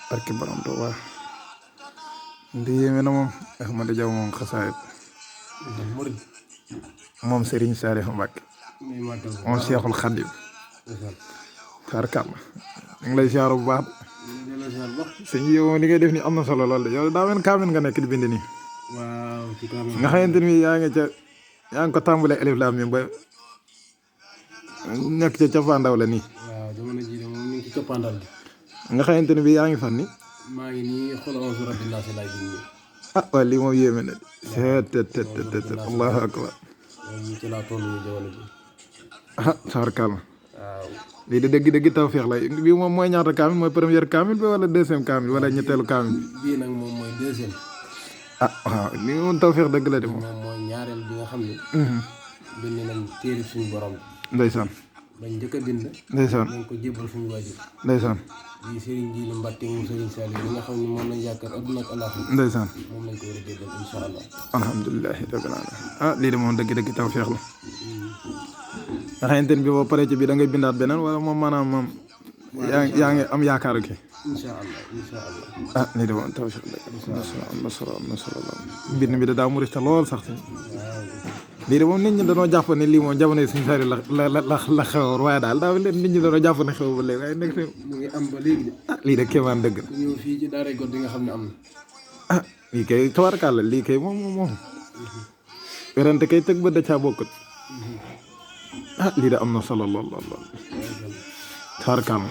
barke borom Tuuba ndi yéeme na moom Ahmada Jaw moom xasaayit moom Serigne Saliou Mbacké moom Cheikhul Khadim tarkalla ñu ngi lay siyaar bu baax sëñ bi yow li ngay def ni am na solo lool de yow daa mel kaamil nga nekk di bind nii waaw ci kaamil nga xamante ni yaa ngi ko tàmbalee alif laam miim ba nekk ca cappaandaw la nii waaw jamono ji de moom ñu ngi ci cappaandaw gi nga xamante ni bii yaa ngi fan ni maa ngi nii xool onze rabbi naa si laay bind nii waaye lii moom yéeme na de allahu akbar ñu ci laa toll nii jamono ji tarkalla waaw lii de dëgg tawfeex la bii moom mooy ñaata kaamil mooy première kaamil bi wala deuxième kaamil wala ñetteelu kaamil bi bii nag moom mooy deuxième waaw lii moom tawfeex dëgg la de moom moom mooy ñaareel bi nga xam ne bind nañ téere suñu borom ndeysaan bañ njëkk a bind ndeysaan dañ ko jébbal suñu waajur ndeysaan lii Serigne Djily Mbacké moom Serigne Saliou li nga xam ne moom lañ yaakaar adduna ak àllaaxira ndeysaan moom lañ ko war a jébbal incha allah alhamdulilahi rabbil alamin lii de moom dëgg tawfeex la nga xamante ni bi boo paree ci bi da ngay bindaat beneen wala moom maanaam moom yaa ngi am yaakaar ki incha allah lii de moom tawfeex la am na solo mbir mi da daa mu rista lool sax si lii de moom nit ñi dañoo jàpp ne lii moom jamono suñu sari la xewoon waaye daal daa leen nit ñi dañoo jàpp ne xew ba léegi waaye nekk mu ngi am ba léegi de lii de kéemaan dëgg ku ñëw fii ci daaray God di nga xam ne am na lii kay tabarkàlla lii kay moom werante kay tëg ba da caa bokkut lii de am na solo lool tabarkàlla